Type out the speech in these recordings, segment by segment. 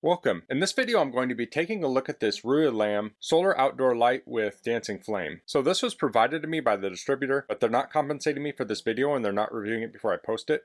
Welcome. In this video I'm going to be taking a look at this Ruyilam solar outdoor light with dancing flame. So this was provided to me by the distributor, but they're not compensating me for this video and they're not reviewing it before I post it.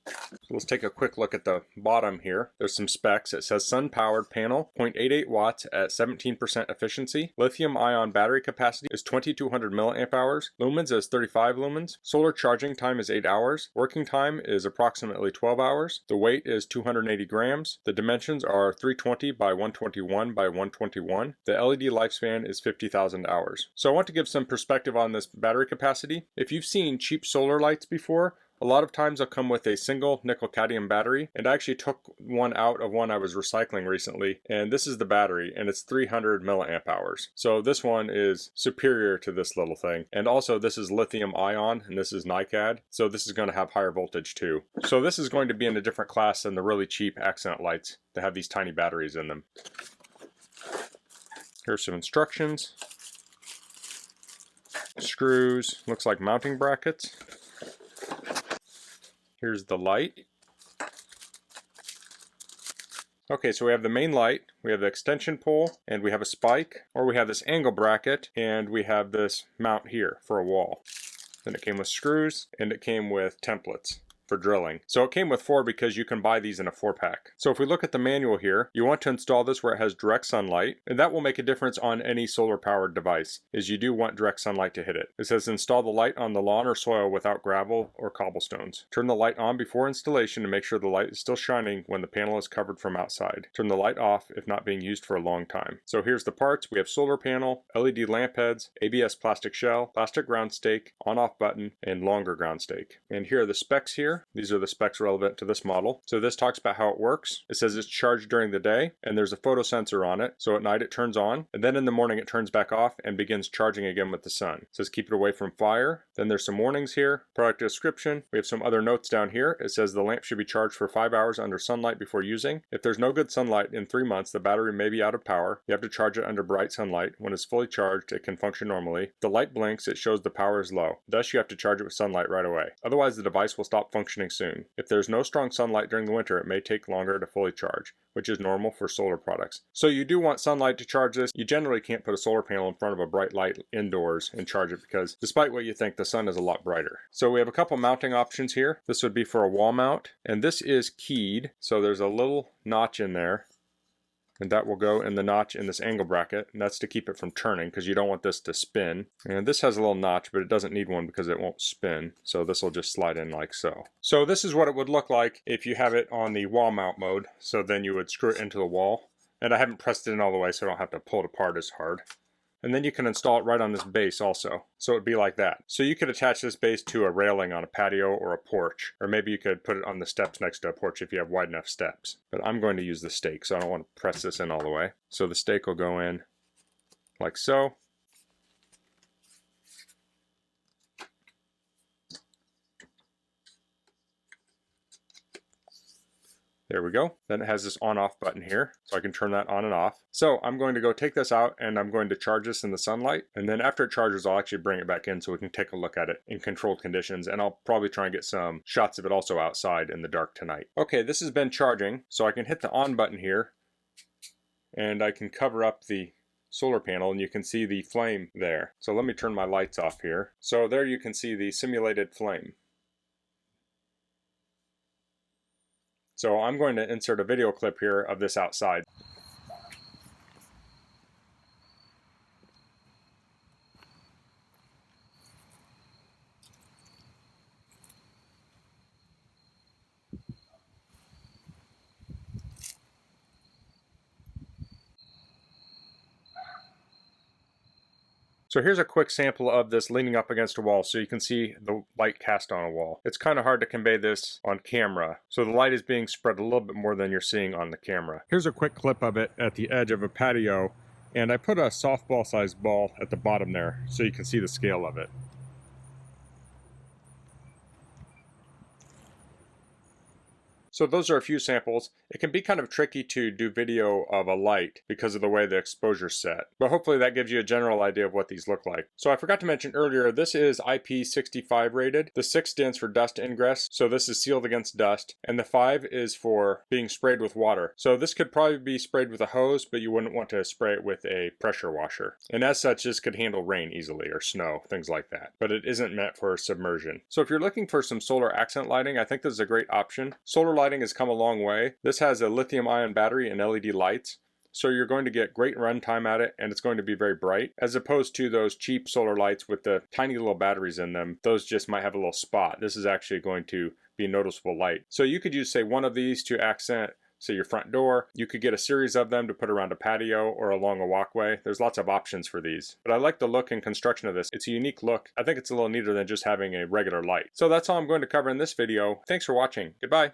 So let's take a quick look at the bottom here. There's some specs. It says sun-powered panel, 0.88 watts at 17% efficiency. Lithium-ion battery capacity is 2200 milliamp hours. Lumens is 35 lumens. Solar charging time is 8 hours. Working time is approximately 12 hours. The weight is 280 grams. The dimensions are 320 by 121 by 121. The LED lifespan is 50,000 hours. So I want to give some perspective on this battery capacity. If you've seen cheap solar lights before, a lot of times they'll come with a single nickel-cadmium battery, and I actually took one out of one I was recycling recently, and this is the battery, and it's 300 milliamp hours. So this one is superior to this little thing. And also this is lithium ion, and this is NiCad, so this is going to have higher voltage too. So this is going to be in a different class than the really cheap accent lights that have these tiny batteries in them. Here's some instructions. Screws, looks like mounting brackets. Here's the light. Okay, so we have the main light, we have the extension pole, and we have a spike, or we have this angle bracket, and we have this mount here for a wall. Then it came with screws, and it came with templates for drilling. So it came with 4 because you can buy these in a 4-pack. So if we look at the manual here, you want to install this where it has direct sunlight, and that will make a difference on any solar powered device, is you do want direct sunlight to hit it. It says install the light on the lawn or soil without gravel or cobblestones. Turn the light on before installation to make sure the light is still shining when the panel is covered from outside. Turn the light off if not being used for a long time. So here's the parts. We have solar panel, LED lamp heads, ABS plastic shell, plastic ground stake, on-off button, and longer ground stake. And here are the specs here. These are the specs relevant to this model. So this talks about how it works. It says it's charged during the day, and there's a photo sensor on it. So at night it turns on, and then in the morning it turns back off and begins charging again with the sun. It says keep it away from fire. Then there's some warnings here. Product description. We have some other notes down here. It says the lamp should be charged for 5 hours under sunlight before using. If there's no good sunlight in 3 months, the battery may be out of power. You have to charge it under bright sunlight. When it's fully charged, it can function normally. If the light blinks, it shows the power is low. Thus, you have to charge it with sunlight right away. Otherwise, the device will stop functioning soon. If there's no strong sunlight during the winter, it may take longer to fully charge, which is normal for solar products. So you do want sunlight to charge this. You generally can't put a solar panel in front of a bright light indoors and charge it because despite what you think, the sun is a lot brighter. So we have a couple mounting options here. This would be for a wall mount, and this is keyed. So there's a little notch in there, and that will go in the notch in this angle bracket, and that's to keep it from turning because you don't want this to spin. And this has a little notch, but it doesn't need one because it won't spin, so this will just slide in like so. So this is what it would look like if you have it on the wall mount mode. So then you would screw it into the wall, and I haven't pressed it in all the way so I don't have to pull it apart as hard. And then you can install it right on this base also. So it'd be like that. So you could attach this base to a railing on a patio or a porch. Or maybe you could put it on the steps next to a porch if you have wide enough steps. But I'm going to use the stake, so I don't want to press this in all the way. So the stake will go in like so. There we go. Then it has this on-off button here, so I can turn that on and off. So I'm going to go take this out and I'm going to charge this in the sunlight. And then after it charges, I'll actually bring it back in so we can take a look at it in controlled conditions. And I'll probably try and get some shots of it also outside in the dark tonight. Okay, this has been charging, so I can hit the on button here and I can cover up the solar panel and you can see the flame there. So let me turn my lights off here. So there you can see the simulated flame. So I'm going to insert a video clip here of this outside. So here's a quick sample of this leaning up against a wall so you can see the light cast on a wall. It's kind of hard to convey this on camera, so the light is being spread a little bit more than you're seeing on the camera. Here's a quick clip of it at the edge of a patio, and I put a softball sized ball at the bottom there so you can see the scale of it. So those are a few samples. It can be kind of tricky to do video of a light because of the way the exposure's set, but hopefully that gives you a general idea of what these look like. So I forgot to mention earlier, this is IP65 rated. The 6 stands for dust ingress, so this is sealed against dust, and the 5 is for being sprayed with water. So this could probably be sprayed with a hose, but you wouldn't want to spray it with a pressure washer. And as such, this could handle rain easily, or snow, things like that. But it isn't meant for submersion. So if you're looking for some solar accent lighting, I think this is a great option. Solar lighting has come a long way. This has a lithium-ion battery and LED lights. So you're going to get great run time at it, and it's going to be very bright, as opposed to those cheap solar lights with the tiny little batteries in them. Those just might have a little spot. This is actually going to be noticeable light. So you could use, say, one of these to accent, say, your front door. You could get a series of them to put around a patio or along a walkway. There's lots of options for these. But I like the look and construction of this. It's a unique look. I think it's a little neater than just having a regular light. So that's all I'm going to cover in this video. Thanks for watching. Goodbye.